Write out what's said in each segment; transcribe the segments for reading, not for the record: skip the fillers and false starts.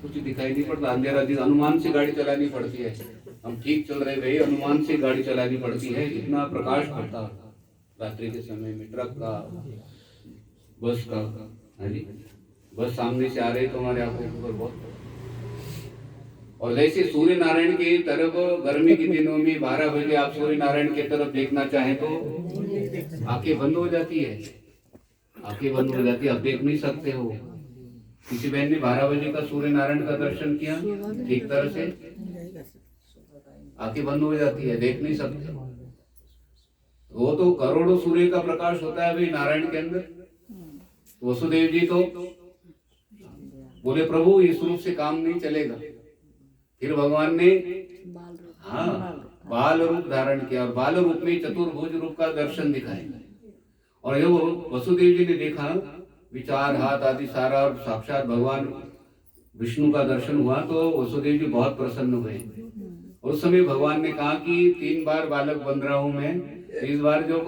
कुछ दिखाई नहीं पड़ता, अंधेरा दिन अनुमान से गाड़ी चलानी पड़ती है। हम ठीक चल रहे भाई, अनुमान से गाड़ी चलानी पड़ती है, इतना प्रकाश पड़ता रात्रि के समय में, ट्रक का, बस का। हाँ जी, बस सामने से आ रहे तो हमारे आंखों के ऊपर बहुत। और जैसे सूर्य नारायण की तरफ गर्मी के दिनों में 12 बजे आप सूर्य नारायण की तरफ देखना चाहें तो आंखें बंद हो जाती है, आंखें बंद हो जाती है, आप देख नहीं सकते हो। किसी बहन ने 12 बजे का सूर्य नारायण का दर्शन किया ठीक तरह से, आंखें बंद हो जाती है, देख नहीं सकते। वो तो करोड़ों सूर्य का प्रकाश होता है भाई नारायण के अंदर। वसुदेव जी तो बोले प्रभु इस रूप से काम नहीं चलेगा। फिर भगवान ने बाल रूप धारण किया, और बाल रूप में चतुर्भुज रूप का दर्शन दिखाए। और ये वसुदेव जी ने देखा, विचार हाथ आदि सारा, और साक्षात भगवान विष्णु का दर्शन हुआ, तो वसुदेव जी बहुत प्रसन्न हुए। उस समय भगवान ने कहा कि 3 बार बालक बन रहा हूं मैं, इस बार जो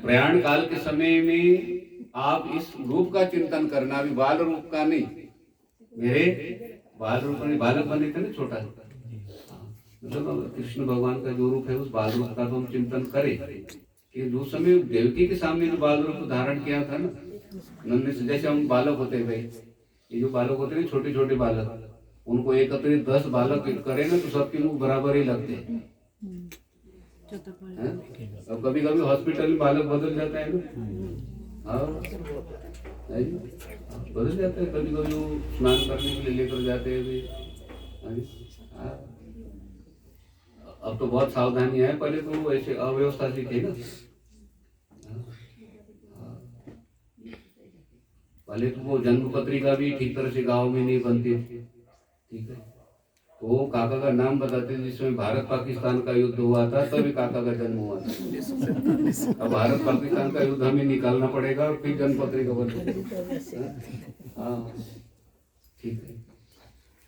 प्रयाण काल के समय में आप इस रूप का चिंतन करना, अभी बाल रूप का नहीं। मेरे बाल रूप में बालक बने थे ना, छोटा छोटा, मतलब कृष्ण भगवान का जो रूप है उस बाल रूप का तो हम चिंतन करें कि जो समय देवकी के सामने जो बाल रूप धारण किया था ना, नन्हे से, जैसे हम बालक होते हैं भाई, ये जो बालक होते हैं छोटे छोटे बालक, उनको एकत्रित 10 बालक करें ना तो सबके मुंह बराबर ही लगते हैं। अब कभी कभी हॉस्पिटल में बालक बदल जाता है ना, बदल जाता है, कभी कभी वो स्नान करने के लिए लेकर जाते हैं। अब तो बहुत सावधानी है, पहले तो ऐसे अव्यवस्था सी थी ना, पहले तो वो जन्म पत्रिका भी ठीक तरह से गांव में नहीं बनती थी, ठीक है। तो वो काका का नाम बताते थे, जिसमें भारत पाकिस्तान का युद्ध हुआ था तभी काका का जन्म हुआ था। अब भारत पाकिस्तान का युद्ध हमें निकालना पड़ेगा और फिर जन्म पत्रिका बनेगी। हाँ ठीक है।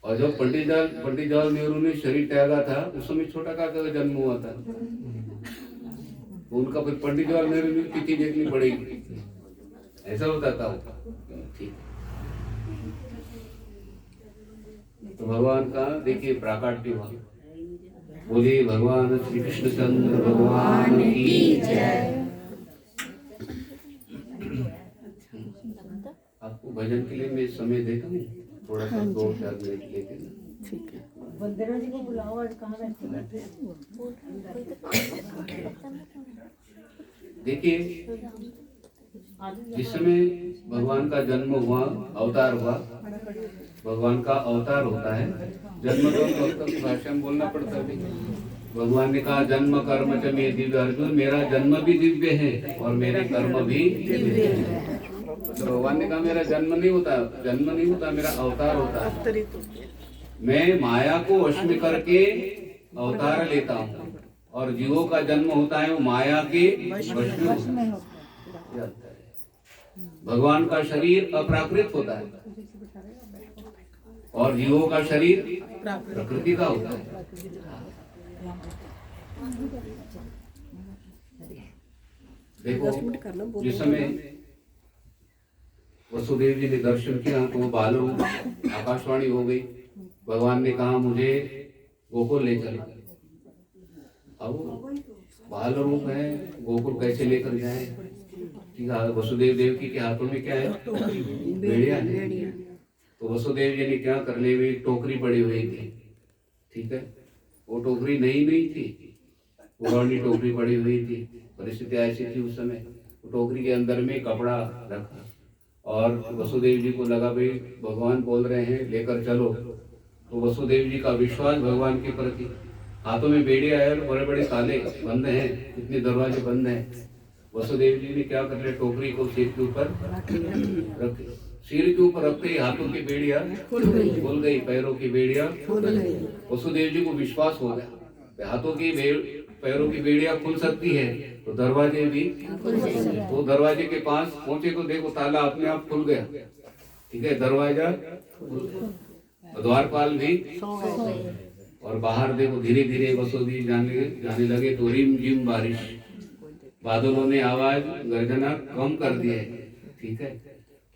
और जब पंडित जवाहरलाल नेहरू ने शरीर त्यागा था, उस समय छोटा काका का जन्म हुआ था, उनका फिर पंडित जवाहरलाल नेहरू की तिथि देखनी पड़ेगी, ऐसा होता था। ठीक, तो भगवान का देखिए प्राकट्य हुआ। बोलिए भगवान श्री कृष्णचंद्र भगवान की जय। आपको भजन के लिए मैं समय देता हूँ, थोड़ा सा 2-4 मिनट लेके। ठीक है, बंदरों जी को बुलाओ, आज कहाँ बैठे हैं। देखिए जिस समय भगवान का जन्म हुआ, अवतार हुआ, भगवान का अवतार होता है, जन्म तो भक्तों की भाषा में बोलना पड़ता है। भगवान ने कहा जन्म कर्म च मे दिव्य, अर्जुन मेरा जन्म भी दिव्य है और मेरे कर्म भी दिव्य है। तो भगवान ने कहा मेरा जन्म नहीं होता, मेरा अवतार होता है। मैं माया को वश में करके अवतार लेता हूँ, और जीवों का जन्म होता है वो माया के वश में होता है। भगवान का शरीर अप्राकृत होता है और जीवों का शरीर प्रकृति का होता है। देखो जिस समय वसुदेव जी ने दर्शन किया तो वो बालों आकाशवाणी हो गई, भगवान ने कहा मुझे गोकुल ले चलो। अब बाल रूप है, गोकुल कैसे लेकर जाए। ठीक है, वसुदेव देवकी के हाथों में क्या है, भेड़िया है। तो वसुदेव जी ने क्या करने में, टोकरी पड़ी हुई थी, ठीक है, वो टोकरी नहीं थी, पुरानी टोकरी पड़ी हुई थी। परिस्थिति ऐसी थी उस समय, वो टोकरी के अंदर में कपड़ा रखा, और वसुदेव जी को लगा भाई भगवान बोल रहे हैं लेकर चलो। तो वसुदेव जी का विश्वास भगवान के प्रति, हाथों में बेड़िया है और बड़े बड़े ताले बंद हैं, इतने दरवाजे बंद हैं। वसुदेव जी ने क्या कर लिया, टोकरी को सिर के ऊपर रख, सिर के ऊपर रखते ही हाथों की बेड़िया खुल गई, पैरों की बेड़िया खुल गई। वसुदेव जी को विश्वास हो गया, हाथों की पैरों की बेड़िया खुल सकती है तो दरवाजे भी। तो दरवाजे के पास पहुंचे तो देखो ताला अपने आप खुल गया, ठीक है, दरवाजा, द्वारपाल भी, और बाहर देखो धीरे धीरे वसुदेव जाने लगे तो रिम झिम बारिश, बादलों ने आवाज गर्जना कम कर दी है, ठीक है।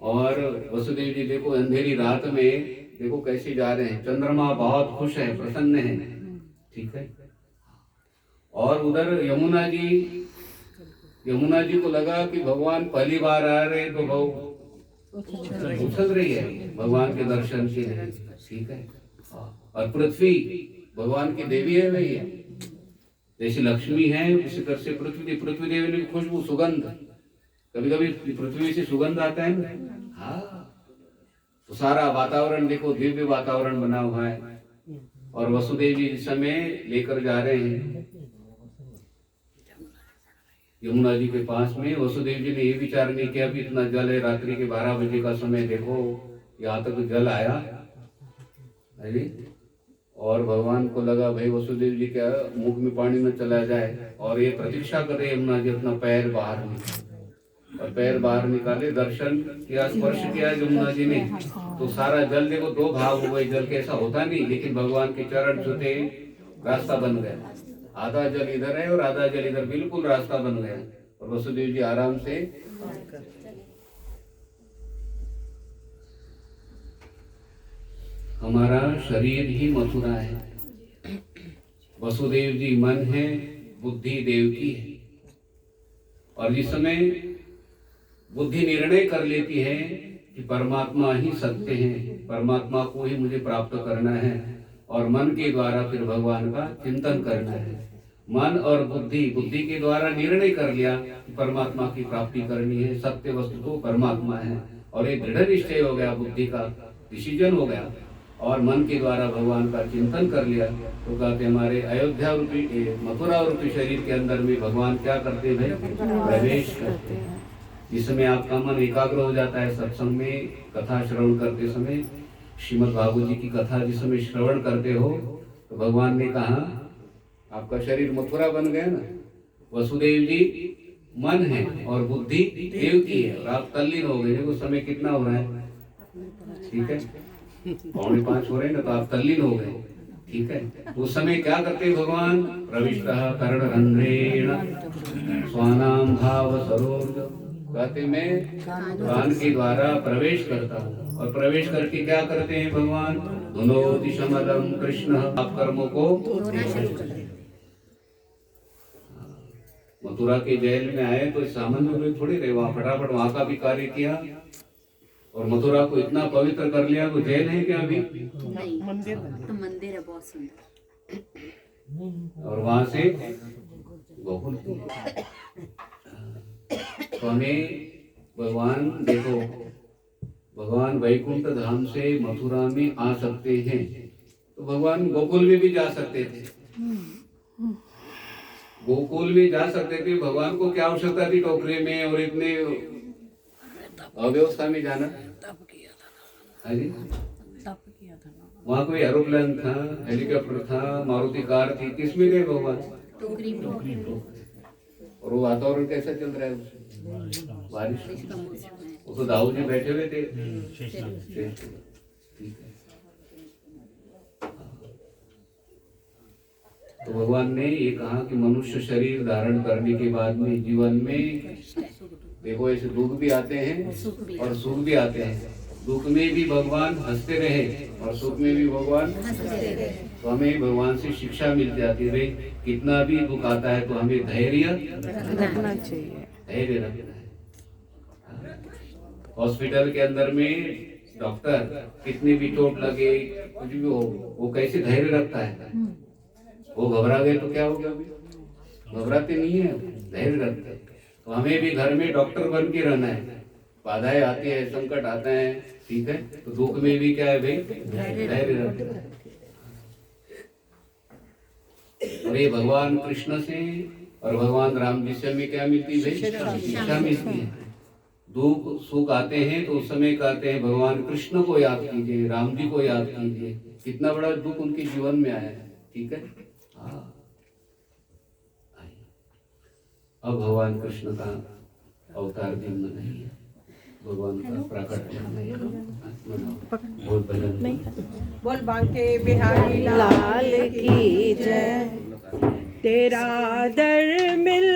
और वसुदेव जी देखो अंधेरी रात में देखो कैसे जा रहे हैं, चंद्रमा बहुत खुश है, प्रसन्न है, ठीक है। और उधर यमुना जी को लगा कि भगवान पहली बार आ रहे तो उछल रही है भगवान के दर्शन के लिए, ठीक है। और पृथ्वी भगवान की देवी है, वही है, जैसे लक्ष्मी है उसी तरह से पृथ्वी देवी ने खुशबू, सुगंध, कभी कभी पृथ्वी से सुगंध आता है ना, हाँ। तो सारा वातावरण देखो दिव्य वातावरण बना हुआ है। और वसुदेव जी इस समय लेकर जा रहे हैं यमुना जी के पास में। वसुदेव जी ने ये विचार नहीं किया कि इतना जल है, रात्रि के 12 बजे का समय, देखो यहाँ तक जल आया है। और भगवान को लगा भाई वसुदेव जी क्या मुख में पानी न चला जाए, और ये प्रतीक्षा करे यमुना जी अपना पैर बाहर निकाले, और पैर बाहर निकाले, दर्शन किया, स्पर्श किया यमुना जी ने, तो सारा जल देखो 2 भाग हो गए। जल कैसा होता नहीं, लेकिन भगवान के चरण छूते रास्ता बन गया, आधा जल इधर है और आधा जल इधर, बिल्कुल रास्ता बन गया। और वसुदेव जी आराम से हमारा शरीर ही मथुरा है, वसुदेव जी मन है, बुद्धि देव की है। और जिस समय बुद्धि निर्णय कर लेती है कि परमात्मा ही सत्य है, परमात्मा को ही मुझे प्राप्त करना है, और मन के द्वारा फिर भगवान का चिंतन करना है। मन और बुद्धि के द्वारा निर्णय कर लिया कि परमात्मा की प्राप्ति करनी है, सत्य वस्तु तो परमात्मा है, और एक दृढ़ निश्चय हो गया, बुद्धि का डिसीजन हो गया, और मन के द्वारा भगवान का चिंतन कर लिया, तो कहते हमारे अयोध्या रूपी मथुरा रूपी शरीर के अंदर में भगवान क्या करते हैं, प्रवेश करते हैं। जिसमें आपका मन एकाग्र हो जाता है। सत्संग में कथा श्रवण करते समय, श्रीमद् भागवत जी की कथा जिस समय श्रवण करते हो, तो भगवान ने कहा आपका शरीर मथुरा बन गया ना, वसुदेव जी मन है और बुद्धि देव की है, और आप तल्लीन हो गए। उस समय कितना हो रहा है, ठीक है, 4:45 हो रहे हैं ना, तो आप तल्लीन हो गए, ठीक है। उस समय क्या करते भगवान, प्रविष्टः कर्णरन्ध्रेण स्वानाम भाव सरोज, कहते मैं कान के द्वारा प्रवेश करता हूँ, और प्रवेश करके क्या करते हैं भगवान, धुनोति शमलम कृष्ण, आप कर्मों को मथुरा के जेल में आए तो सामान्य लोग थोड़ी रहे, वहां फटाफट वहां का भी कार्य किया, और मथुरा को इतना पवित्र कर लिया। तो जेल है क्या अभी, मंदिर है बहुत सुंदर, और वहां से गोकुल। तो हमें भगवान देखो, भगवान वैकुंठ धाम से मथुरा में आ सकते हैं, तो भगवान गोकुल में भी जा सकते थे, गोकुल में जा सकते थे। भगवान को क्या आवश्यकता थी टोकरी में और इतने अव्यवस्था में जाना, वहाँ कोई एरोप्लेन था, हेलीकॉप्टर था, मारुति कार थी, किसमें गए भगवान, टोकरी में। और वो वातावरण कैसा चल रहा है उसमें, बारिश, वो तो दाऊ जी बैठे हुए थे, ठीक है। तो भगवान ने ये कहा कि मनुष्य शरीर धारण करने के बाद में जीवन में देखो ऐसे दुख भी आते हैं और सुख भी आते हैं। दुख में भी भगवान हंसते रहे और सुख में भी भगवान हंसते रहे। तो हमें भगवान से शिक्षा मिल जाती है, कितना भी दुख आता है तो हमें धैर्य रखना चाहिए, धैर्य रखना है। हॉस्पिटल के अंदर में डॉक्टर कितनी भी चोट लगे कुछ भी हो, वो कैसे धैर्य रखता है, वो घबरा गए तो क्या हो गया, घबराते नहीं है, धैर्य रखते हैं। तो हमें भी घर में डॉक्टर बन के रहना है, बाधाएं आती है, संकट आता है, ठीक है, तो दुख में भी क्या है भाई, धैर्य रखना है। और ये भगवान कृष्ण से और भगवान राम जी से हमें क्या मिलती है, शिक्षा मिलती है। दुख सुख आते हैं तो उस समय कहते हैं भगवान कृष्ण को याद कीजिए, राम जी को याद कीजिए, कितना बड़ा दुख उनके जीवन में आया है, ठीक है। अब भगवान कृष्ण का अवतार दिन नहीं है, भगवान का प्रकट बहुत भजन बोल बांके बिहारी लाल की जय, तेरा दर मिल